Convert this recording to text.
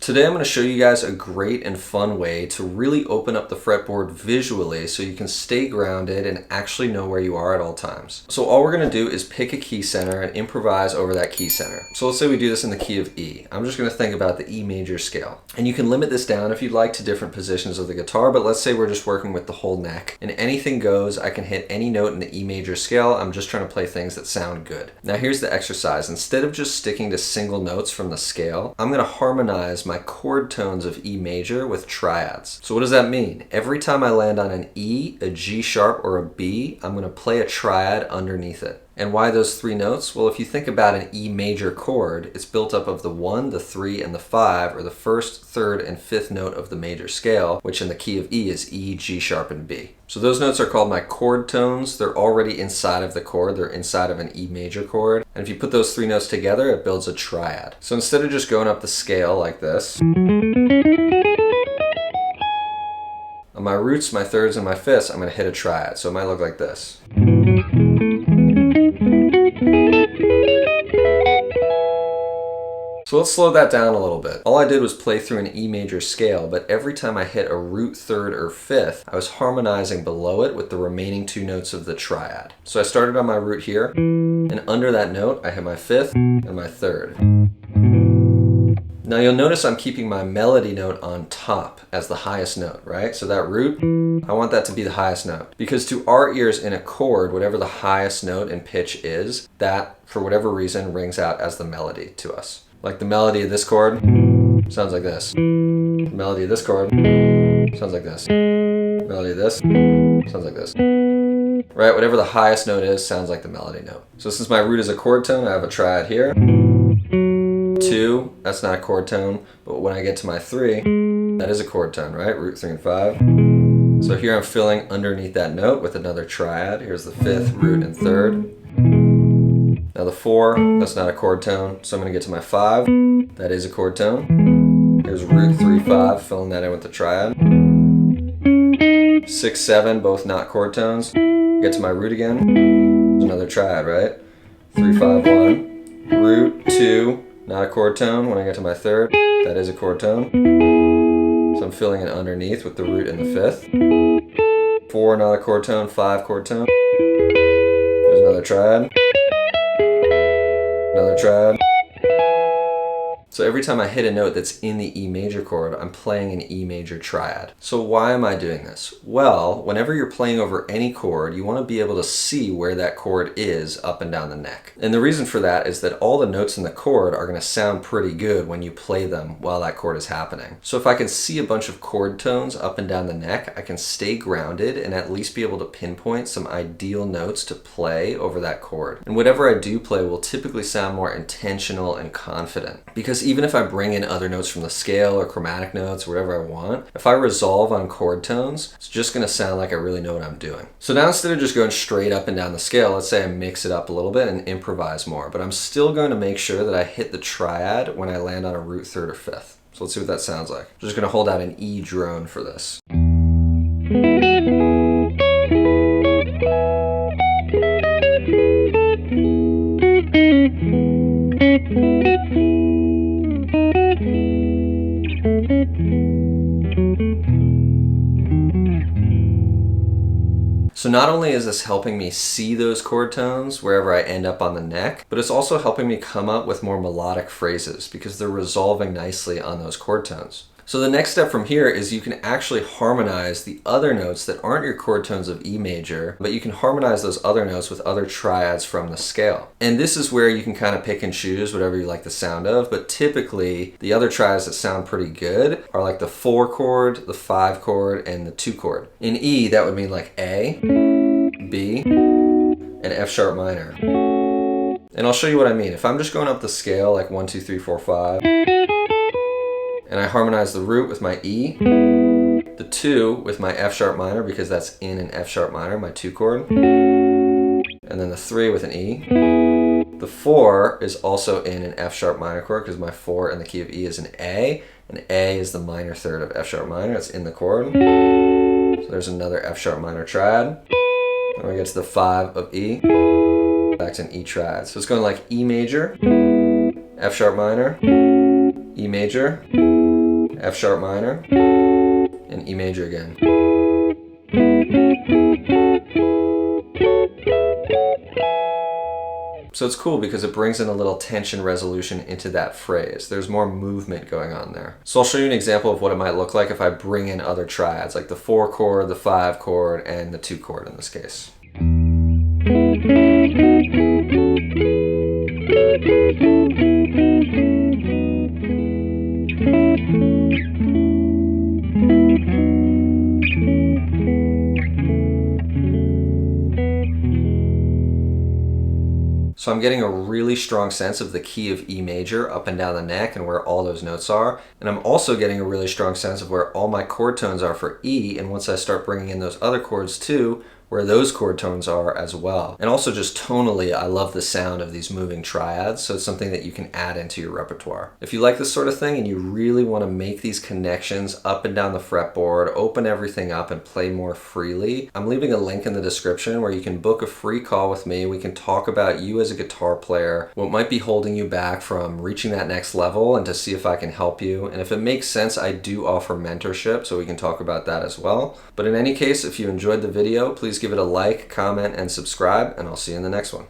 Today I'm going to show you guys a great and fun way to really open up the fretboard visually so you can stay grounded and actually know where you are at all times. So all we're going to do is pick a key center and improvise over that key center. So let's say we do this in the key of E. I'm just going to think about the E major scale. And you can limit this down if you'd like to different positions of the guitar, but let's say we're just working with the whole neck. And anything goes, I can hit any note in the E major scale. I'm just trying to play things that sound good. Now here's the exercise. Instead of just sticking to single notes from the scale, I'm going to harmonize my chord tones of E major with triads. So what does that mean? Every time I land on an E, a G sharp, or a B, I'm going to play a triad underneath it. And why those three notes? Well, if you think about an E major chord, it's built up of the 1, the 3, and the 5, or the first, third, and fifth note of the major scale, which in the key of E is E, G sharp, and B. So those notes are called my chord tones. They're already inside of the chord. They're inside of an E major chord. And if you put those three notes together, it builds a triad. So instead of just going up the scale like this, on my roots, my thirds, and my fifths, I'm going to hit a triad. So it might look like this. So let's slow that down a little bit. All I did was play through an E major scale, but every time I hit a root, third, or fifth, I was harmonizing below it with the remaining two notes of the triad. So I started on my root here, and under that note, I hit my fifth and my third. Now you'll notice I'm keeping my melody note on top as the highest note, right? So that root, I want that to be the highest note. Because to our ears in a chord, whatever the highest note in pitch is, that, for whatever reason, rings out as the melody to us. Like the melody of this chord sounds like this. The melody of this chord sounds like this. The melody of this sounds like this. Right? Whatever the highest note is sounds like the melody note. So since my root is a chord tone, I have a triad here. 2, that's not a chord tone, but when I get to my 3, that is a chord tone, right? Root, 3, and 5. So here I'm filling underneath that note with another triad. Here's the 5th, root, and 3rd. Now the 4, that's not a chord tone, so I'm going to get to my 5. That is a chord tone. Here's root, 3, 5, filling that in with the triad. 6, 7, both not chord tones. Get to my root again. There's another triad, right? 3, 5, 1. Root, 2, not a chord tone. When I get to my 3rd, that is a chord tone. So I'm filling it underneath with the root and the 5th. 4, not a chord tone. 5, chord tone. There's another triad. Another triad. So every time I hit a note that's in the E major chord, I'm playing an E major triad. So why am I doing this? Well, whenever you're playing over any chord, you want to be able to see where that chord is up and down the neck. And the reason for that is that all the notes in the chord are going to sound pretty good when you play them while that chord is happening. So if I can see a bunch of chord tones up and down the neck, I can stay grounded and at least be able to pinpoint some ideal notes to play over that chord. And whatever I do play will typically sound more intentional and confident. Because even if I bring in other notes from the scale or chromatic notes, whatever I want, if I resolve on chord tones, it's just going to sound like I really know what I'm doing. So now instead of just going straight up and down the scale, let's say I mix it up a little bit and improvise more, but I'm still going to make sure that I hit the triad when I land on a root, third, or fifth. So let's see what that sounds like. I'm just going to hold out an E drone for this. So not only is this helping me see those chord tones wherever I end up on the neck, but it's also helping me come up with more melodic phrases because they're resolving nicely on those chord tones. So the next step from here is you can actually harmonize the other notes that aren't your chord tones of E major, but you can harmonize those other notes with other triads from the scale. And this is where you can kind of pick and choose whatever you like the sound of, but typically the other triads that sound pretty good are like the 4 chord, the 5 chord, and the 2 chord. In E, that would mean like A, B, and F sharp minor. And I'll show you what I mean. If I'm just going up the scale like 1, 2, 3, 4, 5, and I harmonize the root with my E, the 2 with my F sharp minor because that's in an F sharp minor, my 2 chord, and then the 3 with an E. The 4 is also in an F sharp minor chord because my 4 in the key of E is an A, and A is the minor third of F sharp minor, it's in the chord. So there's another F sharp minor triad. When we get to the 5 of E, back to an E triad. So it's going like E major, F sharp minor, E major, F sharp minor, and E major again. So it's cool because it brings in a little tension resolution into that phrase. There's more movement going on there. So I'll show you an example of what it might look like if I bring in other triads, like the 4 chord, the 5 chord, and the 2 chord in this case. So I'm getting a really strong sense of the key of E major up and down the neck and where all those notes are. And I'm also getting a really strong sense of where all my chord tones are for E, and once I start bringing in those other chords too, where those chord tones are as well. And also just tonally, I love the sound of these moving triads, so it's something that you can add into your repertoire. If you like this sort of thing and you really want to make these connections up and down the fretboard, open everything up and play more freely, I'm leaving a link in the description where you can book a free call with me. We can talk about you as a guitar player, what might be holding you back from reaching that next level, and to see if I can help you. And if it makes sense, I do offer mentorship, so we can talk about that as well. But in any case, if you enjoyed the video, please give it a like, comment, and subscribe, and I'll see you in the next one.